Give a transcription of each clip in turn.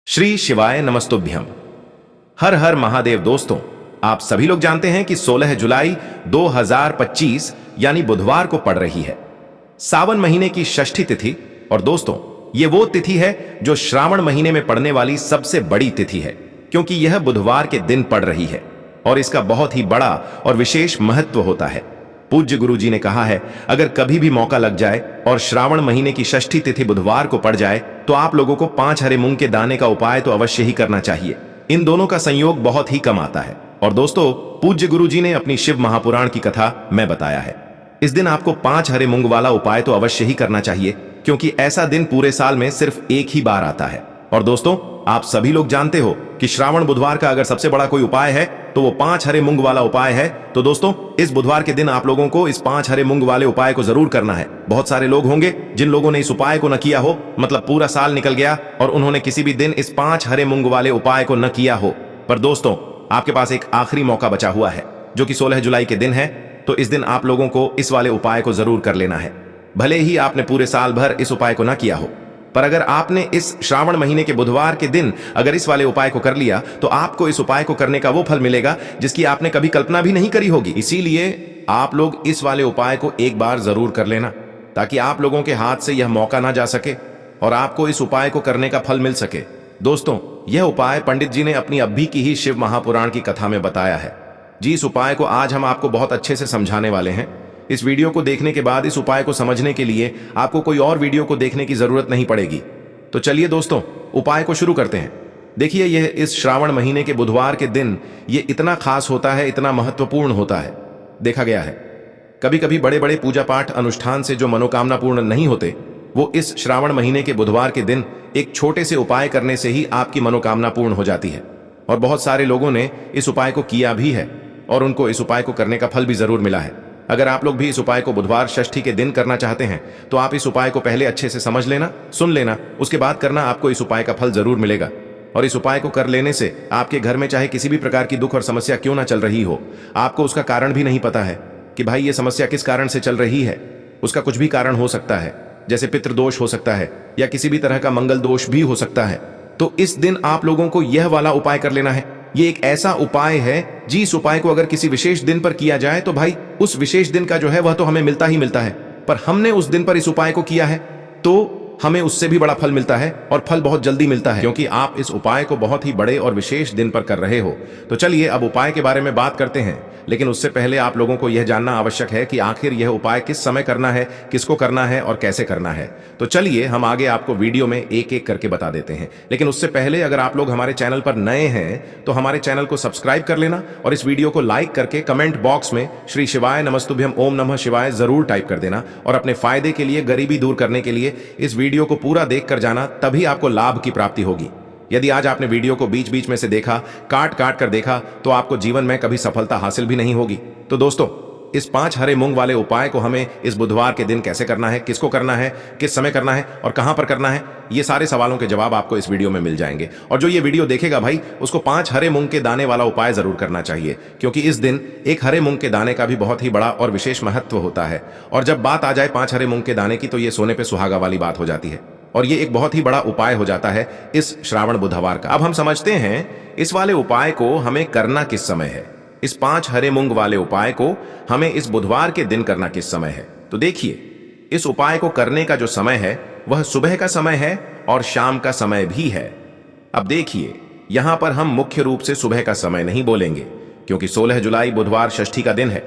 श्री शिवाय नमस्तुभ्यम। हर हर महादेव। दोस्तों, आप सभी लोग जानते हैं कि 16 जुलाई 2025 यानी बुधवार को पड़ रही है सावन महीने की षष्ठी तिथि। और दोस्तों, ये वो तिथि है जो श्रावण महीने में पड़ने वाली सबसे बड़ी तिथि है, क्योंकि यह बुधवार के दिन पड़ रही है और इसका बहुत ही बड़ा और विशेष महत्व होता है। पूज्य गुरु जी ने कहा है, अगर कभी भी मौका लग जाए और श्रावण महीने की षष्ठी तिथि बुधवार को पड़ जाए तो आप लोगों को 5 हरे मूंग के दाने का उपाय तो अवश्य ही करना चाहिए। इन दोनों का संयोग बहुत ही कम आता है। और दोस्तों, पूज्य गुरु जी ने अपनी शिव महापुराण की कथा में बताया है, इस दिन आपको 5 हरे मूंग वाला उपाय तो अवश्य ही करना चाहिए, क्योंकि ऐसा दिन पूरे साल में सिर्फ एक ही बार आता है। और दोस्तों, आप सभी लोग जानते हो कि श्रावण बुधवार का अगर सबसे बड़ा कोई उपाय है तो वो 5 हरे मूंग वाला उपाय है। तो दोस्तों, इस बुधवार के दिन आप लोगों को इस 5 हरे मूंग वाले उपाय को जरूर करना है। बहुत सारे लोग होंगे जिन लोगों ने इस उपाय को न किया हो, मतलब पूरा साल निकल गया और उन्होंने किसी भी दिन इस 5 हरे मूंग वाले उपाय को न किया हो। पर दोस्तों, आपके पास एक आखिरी मौका बचा हुआ है, जो कि 16 जुलाई के दिन है। तो इस दिन आप लोगों को इस वाले उपाय को जरूर कर लेना है, भले ही आपने पूरे साल भर इस उपाय को न किया हो। पर अगर आपने इस श्रावण महीने के बुधवार के दिन अगर इस वाले उपाय को कर लिया तो आपको इस उपाय को करने का वो फल मिलेगा जिसकी आपने कभी कल्पना भी नहीं करी होगी। इसीलिए आप लोग इस वाले उपाय को एक बार जरूर कर लेना, ताकि आप लोगों के हाथ से यह मौका ना जा सके और आपको इस उपाय को करने का फल मिल सके। दोस्तों, यह उपाय पंडित जी ने अपनी अभी की ही शिव महापुराण की कथा में बताया है जी। इस उपाय को आज हम आपको बहुत अच्छे से समझाने वाले हैं। इस वीडियो को देखने के बाद इस उपाय को समझने के लिए आपको कोई और वीडियो को देखने की जरूरत नहीं पड़ेगी। तो चलिए दोस्तों, उपाय को शुरू करते हैं। देखिए, यह इस श्रावण महीने के बुधवार के दिन ये इतना खास होता है, इतना महत्वपूर्ण होता है। देखा गया है कभी कभी बड़े बड़े पूजा पाठ अनुष्ठान से जो मनोकामना पूर्ण नहीं होते, वो इस श्रावण महीने के बुधवार के दिन एक छोटे से उपाय करने से ही आपकी मनोकामना पूर्ण हो जाती है। और बहुत सारे लोगों ने इस उपाय को किया भी है और उनको इस उपाय को करने का फल भी जरूर मिला है। अगर आप लोग भी इस उपाय को बुधवार षष्ठी के दिन करना चाहते हैं तो आप इस उपाय को पहले अच्छे से समझ लेना, सुन लेना, उसके बाद करना। आपको इस उपाय का फल जरूर मिलेगा। और इस उपाय को कर लेने से आपके घर में चाहे किसी भी प्रकार की दुख और समस्या क्यों ना चल रही हो, आपको उसका कारण भी नहीं पता है कि भाई ये समस्या किस कारण से चल रही है। उसका कुछ भी कारण हो सकता है, जैसे पितृदोष हो सकता है या किसी भी तरह का मंगल दोष भी हो सकता है। तो इस दिन आप लोगों को यह वाला उपाय कर लेना है। ये एक ऐसा उपाय है जिस उपाय को अगर किसी विशेष दिन पर किया जाए तो भाई उस विशेष दिन का जो है वह तो हमें मिलता ही मिलता है। पर हमने उस दिन पर इस उपाय को किया है तो हमें उससे भी बड़ा फल मिलता है और फल बहुत जल्दी मिलता है, क्योंकि आप इस उपाय को बहुत ही बड़े और विशेष दिन पर कर रहे हो। तो चलिए अब उपाय के बारे में बात करते हैं, लेकिन उससे पहले आप लोगों को यह जानना आवश्यक है कि आखिर यह उपाय किस समय करना है, किसको करना है और कैसे करना है। तो चलिए हम आगे आपको वीडियो में एक एक करके बता देते हैं। लेकिन उससे पहले अगर आप लोग हमारे चैनल पर नए हैं तो हमारे चैनल को सब्सक्राइब कर लेना और इस वीडियो को लाइक करके कमेंट बॉक्स में श्री शिवाय नमस्तुभ्यम ओम नमः शिवाय जरूर टाइप कर देना। और अपने फायदे के लिए, गरीबी दूर करने के लिए इस वीडियो को पूरा देख कर जाना, तभी आपको लाभ की प्राप्ति होगी। यदि आज आपने वीडियो को बीच बीच में से देखा, काट काट कर देखा, तो आपको जीवन में कभी सफलता हासिल भी नहीं होगी। तो दोस्तों, इस 5 हरे मूंग वाले उपाय को हमें इस बुधवार के दिन कैसे करना है, किसको करना है, किस समय करना है और कहां पर करना है, ये सारे सवालों के जवाब आपको इस वीडियो में मिल जाएंगे। और जो ये वीडियो देखेगा भाई, उसको 5 हरे मूंग के दाने वाला उपाय जरूर करना चाहिए, क्योंकि इस दिन एक हरे मूंग के दाने का भी बहुत ही बड़ा और विशेष महत्व होता है। और जब बात आ जाए 5 हरे मूंग के दाने की, तो ये सोने पे सुहागा वाली बात हो जाती है और ये एक बहुत ही बड़ा उपाय हो जाता है इस श्रावण बुधवार का। अब हम समझते हैं इस वाले उपाय को हमें करना किस समय है। इस 5 हरे मूंग वाले उपाय को हमें इस बुधवार के दिन करना किस समय है। तो देखिए, इस उपाय को करने का जो समय है वह सुबह का समय है और शाम का समय भी है। अब देखिए, यहां पर हम मुख्य रूप से सुबह का समय नहीं बोलेंगे, क्योंकि 16 जुलाई बुधवार षष्ठी का दिन है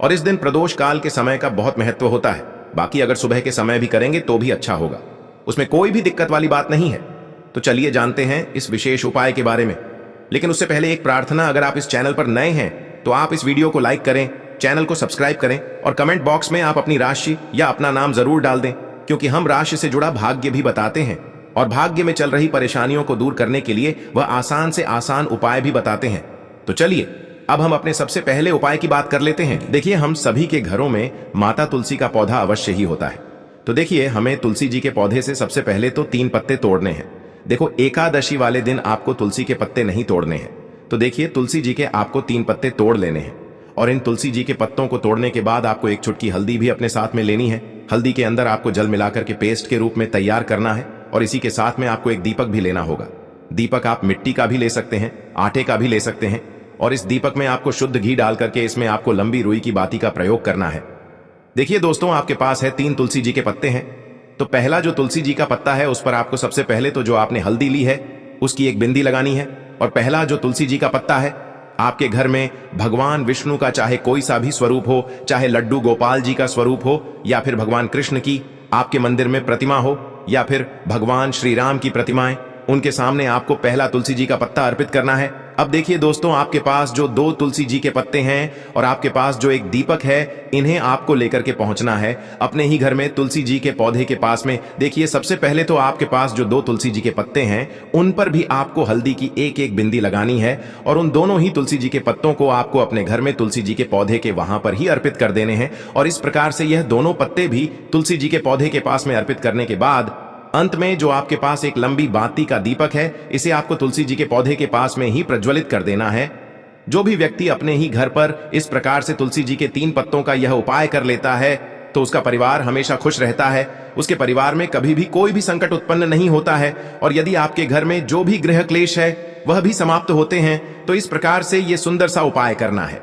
और इस दिन प्रदोष काल के समय का बहुत महत्व होता है। बाकी अगर सुबह के समय भी करेंगे तो भी अच्छा होगा, उसमें कोई भी दिक्कत वाली बात नहीं है। तो चलिए जानते हैं इस विशेष उपाय के बारे में। लेकिन उससे पहले एक प्रार्थना, अगर आप इस चैनल पर नए हैं तो आप इस वीडियो को लाइक करें, चैनल को सब्सक्राइब करें और कमेंट बॉक्स में आप अपनी राशि या अपना नाम जरूर डाल दें, क्योंकि हम राशि से जुड़ा भाग्य भी बताते हैं और भाग्य में चल रही परेशानियों को दूर करने के लिए वह आसान से आसान उपाय भी बताते हैं। तो चलिए अब हम अपने सबसे पहले उपाय की बात कर लेते हैं। देखिए, हम सभी के घरों में माता तुलसी का पौधा अवश्य ही होता है। तो देखिए, हमें तुलसी जी के पौधे से सबसे पहले तो 3 पत्ते तोड़ने हैं। देखो, एकादशी वाले दिन आपको तुलसी के पत्ते नहीं तोड़ने हैं। तो देखिए, तुलसी जी के आपको 3 पत्ते तोड़ लेने हैं और इन तुलसी जी के पत्तों को तोड़ने के बाद आपको एक चुटकी हल्दी भी अपने साथ में लेनी है। हल्दी के अंदर आपको जल मिलाकर के पेस्ट के रूप में तैयार करना है और इसी के साथ में आपको एक दीपक भी लेना होगा। दीपक आप मिट्टी का भी ले सकते हैं, आटे का भी ले सकते हैं, और इस दीपक में आपको शुद्ध घी डाल करके इसमें आपको लंबी रुई की बाती का प्रयोग करना है। देखिए दोस्तों, आपके पास है 3 तुलसी जी के पत्ते हैं। तो पहला जो तुलसी जी का पत्ता है उस पर आपको सबसे पहले तो जो आपने हल्दी ली है उसकी एक बिंदी लगानी है। और पहला जो तुलसी जी का पत्ता है, आपके घर में भगवान विष्णु का चाहे कोई सा भी स्वरूप हो, चाहे लड्डू गोपाल जी का स्वरूप हो, या फिर भगवान कृष्ण की आपके मंदिर में प्रतिमा हो, या फिर भगवान श्री राम की प्रतिमाएं, उनके सामने आपको पहला तुलसी जी का पत्ता अर्पित करना है। अब देखिए दोस्तों, आपके पास जो 2 तुलसी जी के पत्ते हैं और आपके पास जो एक दीपक है, इन्हें आपको लेकर के पहुंचना है अपने ही घर में तुलसी जी के पौधे के पास में। देखिए, सबसे पहले तो आपके पास जो 2 तुलसी जी के पत्ते हैं उन पर भी आपको हल्दी की एक एक बिंदी लगानी है, और उन दोनों ही तुलसी जी के पत्तों को आपको अपने घर में तुलसी जी के पौधे के वहां पर ही अर्पित कर देने हैं। और इस प्रकार से यह दोनों पत्ते भी तुलसी जी के पौधे के पास में अर्पित करने के बाद अंत में जो आपके पास एक लंबी बाती का दीपक है, इसे आपको तुलसी जी के पौधे के पास में ही प्रज्वलित कर देना है। जो भी व्यक्ति अपने ही घर पर इस प्रकार से तुलसी जी के 3 पत्तों का यह उपाय कर लेता है तो उसका परिवार हमेशा खुश रहता है, उसके परिवार में कभी भी कोई भी संकट उत्पन्न नहीं होता है, और यदि आपके घर में जो भी गृह क्लेश है वह भी समाप्त होते हैं। तो इस प्रकार से यह सुंदर सा उपाय करना है।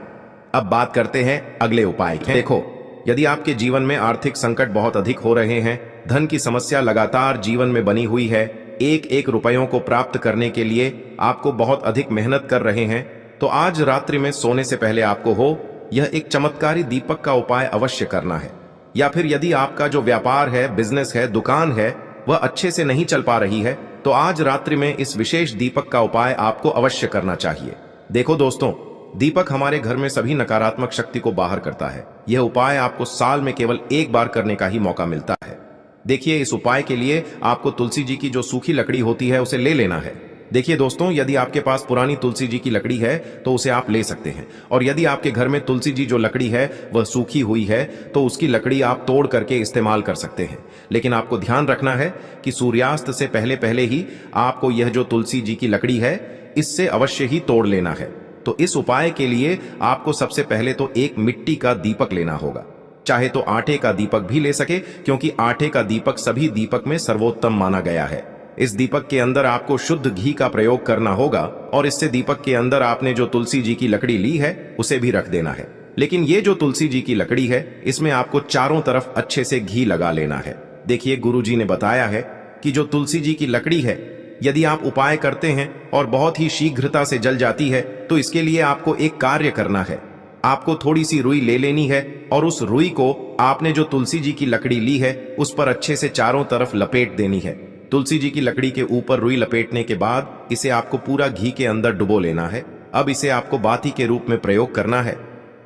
अब बात करते हैं अगले उपाय की। देखो, यदि आपके जीवन में आर्थिक संकट बहुत अधिक हो रहे हैं, धन की समस्या लगातार जीवन में बनी हुई है, एक एक रुपयों को प्राप्त करने के लिए आपको बहुत अधिक मेहनत कर रहे हैं, तो आज रात्रि में सोने से पहले आपको हो यह एक चमत्कारी दीपक का उपाय अवश्य करना है। या फिर यदि आपका जो व्यापार है, बिजनेस है, दुकान है, वह अच्छे से नहीं चल पा रही है, तो आज रात्रि में इस विशेष दीपक का उपाय आपको अवश्य करना चाहिए। देखो दोस्तों, दीपक हमारे घर में सभी नकारात्मक शक्ति को बाहर करता है। यह उपाय आपको साल में केवल एक बार करने का ही मौका मिलता है। देखिए, इस उपाय के लिए आपको तुलसी जी की जो सूखी लकड़ी होती है उसे ले लेना है। देखिए दोस्तों, यदि आपके पास पुरानी तुलसी जी की लकड़ी है तो उसे आप ले सकते हैं, और यदि आपके घर में तुलसी जी जो लकड़ी है वह सूखी हुई है तो उसकी लकड़ी आप तोड़ करके इस्तेमाल कर सकते हैं। लेकिन आपको ध्यान रखना है कि सूर्यास्त से पहले पहले ही आपको यह जो तुलसी जी की लकड़ी है इससे अवश्य ही तोड़ लेना है। तो इस उपाय के लिए आपको सबसे पहले तो एक मिट्टी का दीपक लेना होगा, चाहे तो आटे का दीपक भी ले सके, क्योंकि आटे का दीपक सभी दीपक में सर्वोत्तम माना गया है। इस दीपक के अंदर आपको शुद्ध घी का प्रयोग करना होगा, और इससे दीपक के अंदर आपने जो तुलसी जी की लकड़ी ली है उसे भी रख देना है। लेकिन ये जो तुलसी जी की लकड़ी है इसमें आपको चारों तरफ अच्छे से घी लगा लेना है। देखिए, गुरु जी ने बताया है कि जो तुलसी जी की लकड़ी है, यदि आप उपाय करते हैं और बहुत ही शीघ्रता से जल जाती है, तो इसके लिए आपको एक कार्य करना है। आपको थोड़ी सी रुई ले लेनी है, और उस रुई को आपने जो तुलसी जी की लकड़ी ली है उस पर अच्छे से चारों तरफ लपेट देनी है। तुलसी जी की लकड़ी के ऊपर रुई लपेटने के बाद इसे आपको पूरा घी के अंदर डुबो लेना है। अब इसे आपको बाती के रूप में प्रयोग करना है।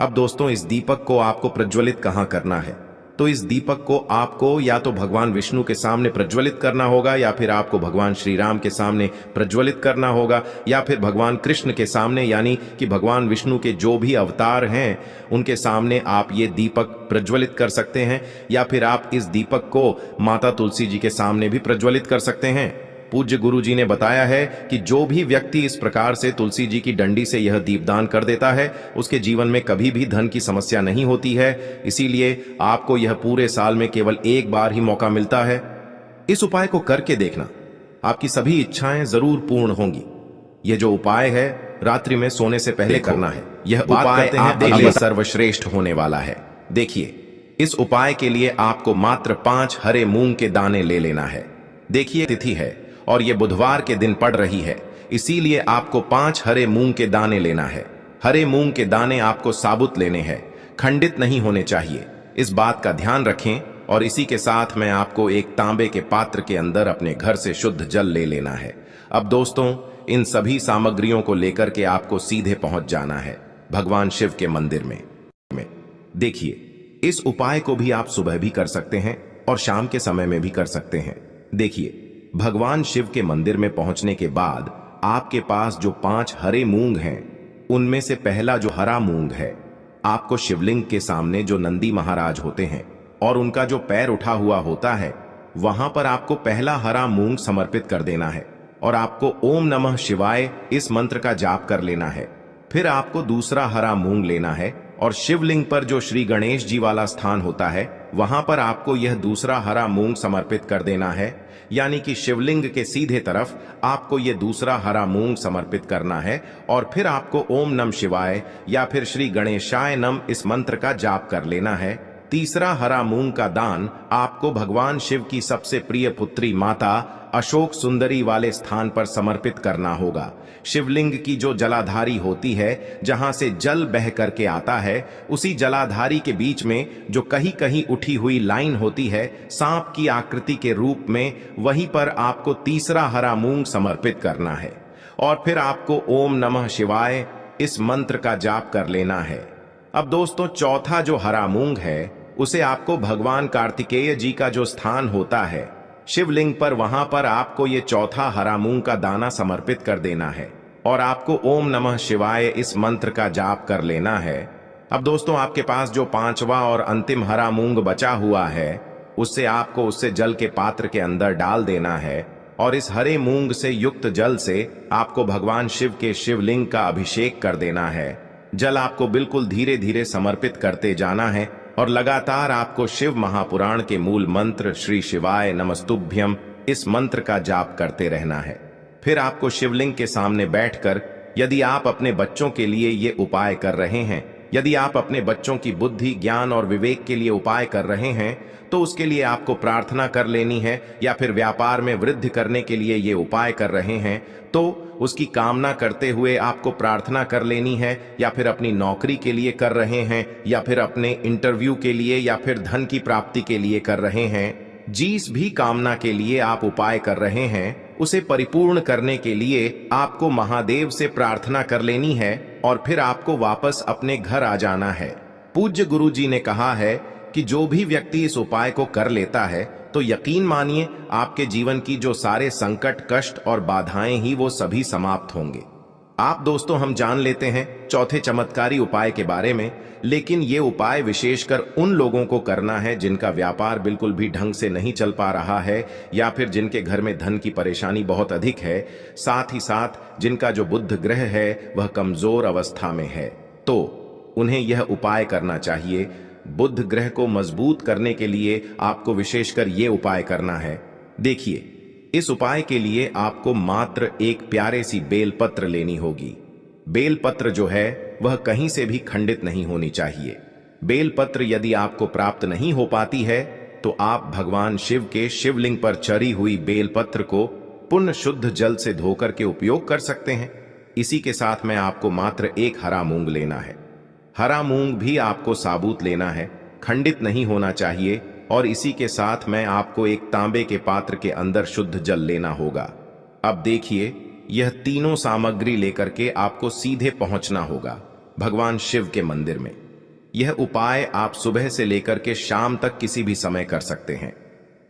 अब दोस्तों, इस दीपक को आपको प्रज्वलित कहाँ करना है? तो इस दीपक को आपको या तो भगवान विष्णु के सामने प्रज्वलित करना होगा, या फिर आपको भगवान श्री राम के सामने प्रज्वलित करना होगा, या फिर भगवान कृष्ण के सामने, यानी कि भगवान विष्णु के जो भी अवतार हैं उनके सामने आप ये दीपक प्रज्वलित कर सकते हैं। या फिर आप इस दीपक को माता तुलसी जी के सामने भी प्रज्वलित कर सकते हैं। पूज्य गुरु जी ने बताया है कि जो भी व्यक्ति इस प्रकार से तुलसी जी की डंडी से यह दीपदान कर देता है उसके जीवन में कभी भी धन की समस्या नहीं होती है। इसीलिए आपको यह पूरे साल में केवल एक बार ही मौका मिलता है। इस उपाय को करके देखना, आपकी सभी इच्छाएं जरूर पूर्ण होंगी। यह जो उपाय है रात्रि में सोने से पहले करना है। यह उपाय आपके लिए सर्वश्रेष्ठ होने वाला है। देखिए, इस उपाय के लिए आपको मात्र 5 हरे मूंग के दाने ले लेना है। देखिए, तिथि है और ये बुधवार के दिन पड़ रही है, इसीलिए आपको 5 हरे मूंग के दाने लेना है। हरे मूंग के दाने आपको साबुत लेने हैं, खंडित नहीं होने चाहिए। इस बात का ध्यान रखें। और इसी के साथ मैं आपको एक तांबे के पात्र के अंदर अपने घर से शुद्ध जल ले लेना है। अब दोस्तों, इन सभी सामग्रियों को लेकर के आपको सीधे पहुंच जाना है भगवान शिव के मंदिर में। देखिए, इस उपाय को भी आप सुबह भी कर सकते हैं और शाम के समय में भी कर सकते हैं। देखिए, भगवान शिव के मंदिर में पहुंचने के बाद आपके पास जो 5 हरे मूंग हैं, उनमें से पहला जो हरा मूंग है, आपको शिवलिंग के सामने जो नंदी महाराज होते हैं और उनका जो पैर उठा हुआ होता है, वहां पर आपको पहला हरा मूंग समर्पित कर देना है और आपको ओम नमः शिवाय इस मंत्र का जाप कर लेना है। फिर आपको दूसरा हरा मूंग लेना है और शिवलिंग पर जो श्री गणेश जी वाला स्थान होता है वहां पर आपको यह दूसरा हरा मूंग समर्पित कर देना है, यानी कि शिवलिंग के सीधे तरफ आपको यह दूसरा हरा मूंग समर्पित करना है। और फिर आपको ओम नमः शिवाय या फिर श्री गणेशाय नम इस मंत्र का जाप कर लेना है। तीसरा हरा मूंग का दान आपको भगवान शिव की सबसे प्रिय पुत्री माता अशोक सुंदरी वाले स्थान पर समर्पित करना होगा। शिवलिंग की जो जलाधारी होती है, जहां से जल बह करके आता है, उसी जलाधारी के बीच में जो कहीं कहीं उठी हुई लाइन होती है सांप की आकृति के रूप में, वहीं पर आपको तीसरा हरा मूंग समर्पित करना है। और फिर आपको ओम नमः शिवाय इस मंत्र का जाप कर लेना है। अब दोस्तों, चौथा जो हरा मूंग है उसे आपको भगवान कार्तिकेय जी का जो स्थान होता है शिवलिंग पर, वहां पर आपको ये चौथा हरा मूंग का दाना समर्पित कर देना है और आपको ओम नमः शिवाय इस मंत्र का जाप कर लेना है। अब दोस्तों, आपके पास जो पांचवा और अंतिम हरा मूंग बचा हुआ है उससे आपको उससे जल के पात्र के अंदर डाल देना है और इस हरे मूंग से युक्त जल से आपको भगवान शिव के शिवलिंग का अभिषेक कर देना है। जल आपको बिल्कुल धीरे धीरे समर्पित करते जाना है और लगातार आपको शिव महापुराण के मूल मंत्र श्री शिवाय नमस्तुभ्यम इस मंत्र का जाप करते रहना है। फिर आपको शिवलिंग के सामने बैठकर, यदि आप अपने बच्चों के लिए ये उपाय कर रहे हैं, यदि आप अपने बच्चों की बुद्धि, ज्ञान और विवेक के लिए उपाय कर रहे हैं, तो उसके लिए आपको प्रार्थना कर लेनी है। या फिर व्यापार में वृद्धि करने के लिए ये उपाय कर रहे हैं तो उसकी कामना करते हुए आपको प्रार्थना कर लेनी है। या फिर अपनी नौकरी के लिए कर रहे हैं, या फिर अपने इंटरव्यू के लिए, या फिर धन की प्राप्ति के लिए कर रहे हैं, जिस भी कामना के लिए आप उपाय कर रहे हैं उसे परिपूर्ण करने के लिए आपको महादेव से प्रार्थना कर लेनी है और फिर आपको वापस अपने घर आ जाना है। पूज्य गुरु जी ने कहा है कि जो भी व्यक्ति इस उपाय को कर लेता है तो यकीन मानिए आपके जीवन की जो सारे संकट, कष्ट और बाधाएं ही वो सभी समाप्त होंगे। आप दोस्तों, हम जान लेते हैं चौथे चमत्कारी उपाय के बारे में, लेकिन ये उपाय विशेषकर उन लोगों को करना है जिनका व्यापार बिल्कुल भी ढंग से नहीं चल पा रहा है, या फिर जिनके घर में धन की परेशानी बहुत अधिक है, साथ ही साथ जिनका जो बुध ग्रह है वह कमजोर अवस्था में है, तो उन्हें यह उपाय करना चाहिए। बुध ग्रह को मजबूत करने के लिए आपको विशेषकर ये उपाय करना है। देखिए, इस उपाय के लिए आपको मात्र एक प्यारे सी बेलपत्र लेनी होगी। बेलपत्र जो है वह कहीं से भी खंडित नहीं होनी चाहिए। बेलपत्र यदि आपको प्राप्त नहीं हो पाती है तो आप भगवान शिव के शिवलिंग पर चढ़ी हुई बेलपत्र को पुण्य शुद्ध जल से धोकर के उपयोग कर सकते हैं। इसी के साथ में आपको मात्र एक हरा मूंग लेना है। हरा मूंग भी आपको साबुत लेना है, खंडित नहीं होना चाहिए। और इसी के साथ में आपको एक तांबे के पात्र के अंदर शुद्ध जल लेना होगा। अब देखिए, यह तीनों सामग्री लेकर के आपको सीधे पहुंचना होगा भगवान शिव के मंदिर में। यह उपाय आप सुबह से लेकर के शाम तक किसी भी समय कर सकते हैं।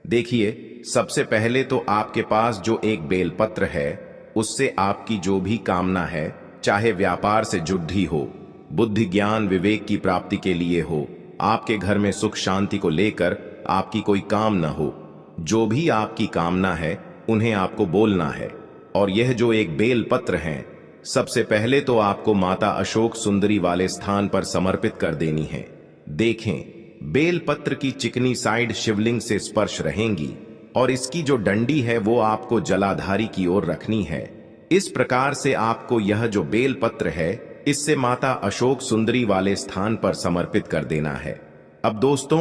देखिए, सबसे पहले तो आपके पास जो एक बेलपत्र है उससे आपकी जो भी कामना है, चाहे व्यापार से जुड़ी हो, बुद्धि ज्ञान विवेक की प्राप्ति के लिए हो, आपके घर में सुख शांति को लेकर आपकी कोई काम न हो, जो भी आपकी कामना है उन्हें आपको बोलना है। और यह जो एक बेल पत्र है, सबसे पहले तो आपको माता अशोक सुंदरी वाले स्थान पर समर्पित कर देनी है। देखें, बेल पत्र की चिकनी साइड शिवलिंग से स्पर्श रहेंगी और इसकी जो डंडी है वो आपको जलाधारी की ओर रखनी है। इस प्रकार से आपको यह जो बेल पत्र है इससे माता अशोक सुंदरी वाले स्थान पर समर्पित कर देना है। अब दोस्तों,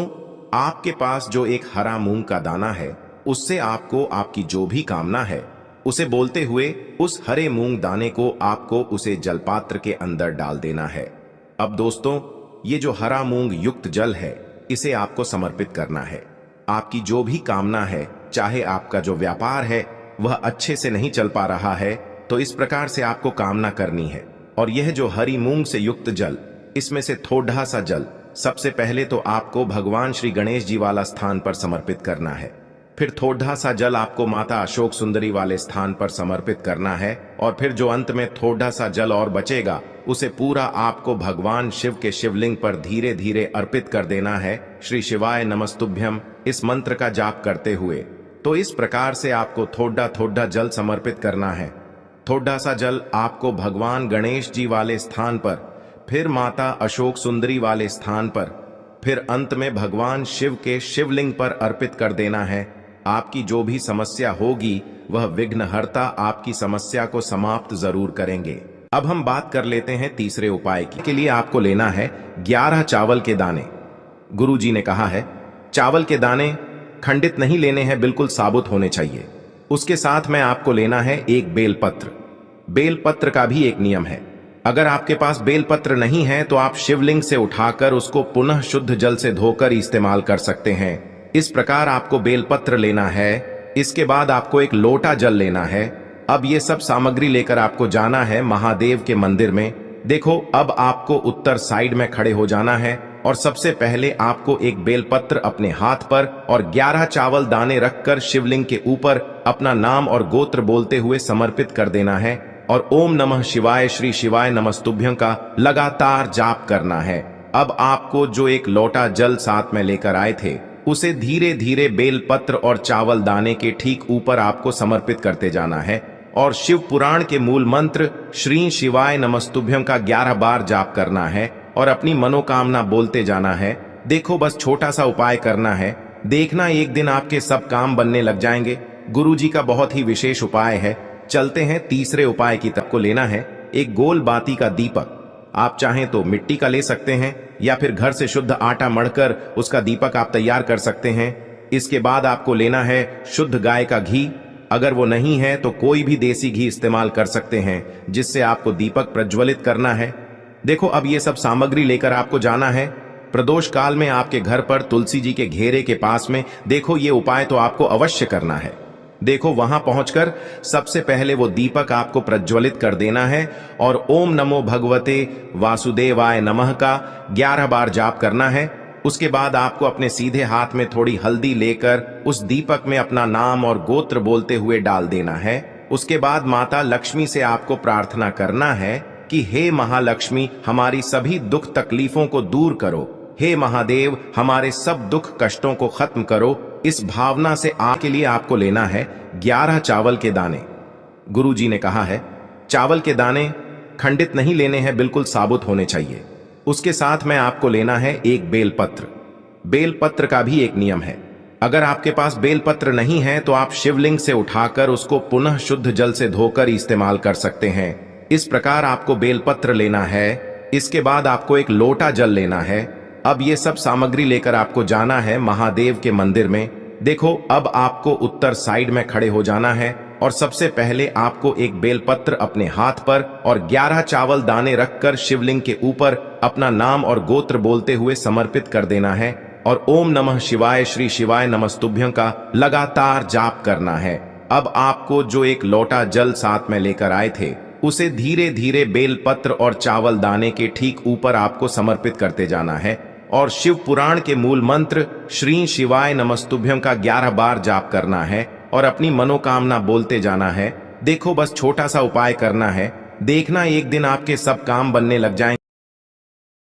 आपके पास जो एक हरा मूंग का दाना है उससे आपको आपकी जो भी कामना है उसे बोलते हुए उस हरे मूंग दाने को आपको उसे जलपात्र के अंदर डाल देना है। अब दोस्तों, ये जो हरा मूंग युक्त जल है इसे आपको समर्पित करना है। आपकी जो भी कामना है, चाहे आपका जो व्यापार है वह अच्छे से नहीं चल पा रहा है, तो इस प्रकार से आपको कामना करनी है। और यह जो हरी मूंग से युक्त जल, इसमें से थोड़ा सा जल सबसे पहले तो आपको भगवान श्री गणेश जी वाला स्थान पर समर्पित करना है। फिर थोड़ा सा जल आपको माता अशोक सुंदरी वाले स्थान पर समर्पित करना है। और फिर जो अंत में थोड़ा सा जल और बचेगा उसे पूरा आपको भगवान शिव के शिवलिंग पर धीरे धीरे अर्पित कर देना है, श्री शिवाय नमस्तुभ्यम इस मंत्र का जाप करते हुए। तो इस प्रकार से आपको थोड़ा थोड़ा जल समर्पित करना है। थोड़ा सा जल आपको भगवान गणेश जी वाले स्थान पर, फिर माता अशोक सुंदरी वाले स्थान पर, फिर अंत में भगवान शिव के शिवलिंग पर अर्पित कर देना है। आपकी जो भी समस्या होगी वह विघ्नहर्ता आपकी समस्या को समाप्त जरूर करेंगे। अब हम बात कर लेते हैं तीसरे उपाय की। के लिए आपको लेना है 11 चावल के दाने। गुरु जी ने कहा है चावल के दाने खंडित नहीं लेने हैं, बिल्कुल साबुत होने चाहिए। उसके साथ में आपको लेना है एक बेलपत्र। बेलपत्र का भी एक नियम है, अगर आपके पास बेलपत्र नहीं है तो आप शिवलिंग से उठाकर उसको पुनः शुद्ध जल से धोकर इस्तेमाल कर सकते हैं। इस प्रकार आपको बेलपत्र लेना है। इसके बाद आपको एक लोटा जल लेना है। अब ये सब सामग्री लेकर आपको जाना है महादेव के मंदिर में। देखो, अब आपको उत्तर साइड में खड़े हो जाना है और सबसे पहले आपको एक बेलपत्र अपने हाथ पर और 11 चावल दाने रखकर शिवलिंग के ऊपर अपना नाम और गोत्र बोलते हुए समर्पित कर देना है और ओम नमः शिवाय श्री शिवाय नमस्तुभ्यं का लगातार जाप करना है। अब आपको जो एक लोटा जल साथ में लेकर आए थे उसे धीरे धीरे बेलपत्र और चावल दाने के ठीक ऊपर आपको समर्पित करते जाना है और शिव पुराण के मूल मंत्र श्री शिवाय नमस्तुभ्यं का 11 बार जाप करना है और अपनी मनोकामना बोलते जाना है। देखो, बस छोटा सा उपाय करना है, देखना एक दिन आपके सब काम बनने लग जाएंगे। गुरु जी का बहुत ही विशेष उपाय है। चलते हैं तीसरे उपाय की तरफ। को लेना है एक गोल बाती का दीपक। आप चाहें तो मिट्टी का ले सकते हैं या फिर घर से शुद्ध आटा मढ़कर उसका दीपक आप तैयार कर सकते हैं। इसके बाद आपको लेना है शुद्ध गाय का घी। अगर वो नहीं है तो कोई भी देसी घी इस्तेमाल कर सकते हैं, जिससे आपको दीपक प्रज्वलित करना है। देखो, अब ये सब सामग्री लेकर आपको जाना है प्रदोष काल में आपके घर पर तुलसी जी के घेरे के पास में। देखो, ये उपाय तो आपको अवश्य करना है। देखो, वहां पहुंचकर सबसे पहले वो दीपक आपको प्रज्वलित कर देना है और ओम नमो भगवते वासुदेवाय नमः का 11 बार जाप करना है। उसके बाद आपको अपने सीधे हाथ में थोड़ी हल्दी लेकर उस दीपक में अपना नाम और गोत्र बोलते हुए डाल देना है। उसके बाद माता लक्ष्मी से आपको प्रार्थना करना है कि हे महालक्ष्मी, हमारी सभी दुख तकलीफों को दूर करो। हे महादेव, हमारे सब दुख कष्टों को खत्म करो। इस भावना से के लिए आपको लेना है 11 चावल के दाने। गुरु जी ने कहा है चावल के दाने खंडित नहीं लेने हैं, बिल्कुल साबुत होने चाहिए। उसके साथ में आपको लेना है एक बेलपत्र। बेलपत्र का भी एक नियम है, अगर आपके पास बेलपत्र नहीं है तो आप शिवलिंग से उठाकर उसको पुनः शुद्ध जल से धोकर इस्तेमाल कर सकते हैं। इस प्रकार आपको बेलपत्र लेना है। इसके बाद आपको एक लोटा जल लेना है। अब ये सब सामग्री लेकर आपको जाना है महादेव के मंदिर में। देखो, अब आपको उत्तर साइड में खड़े हो जाना है और सबसे पहले आपको एक बेलपत्र अपने हाथ पर और 11 चावल दाने रखकर शिवलिंग के ऊपर अपना नाम और गोत्र बोलते हुए समर्पित कर देना है और ओम नमः शिवाय श्री शिवाय नमस्तुभ्यं का लगातार जाप करना है। अब आपको जो एक लोटा जल साथ में लेकर आए थे उसे धीरे धीरे बेलपत्र और चावल दाने के ठीक ऊपर आपको समर्पित करते जाना है और शिव पुराण के मूल मंत्र श्री शिवाय नमस्तुभ्यं का 11 बार जाप करना है और अपनी मनोकामना बोलते जाना है। देखो, बस छोटा सा उपाय करना है, देखना एक दिन आपके सब काम बनने लग जाएंगे।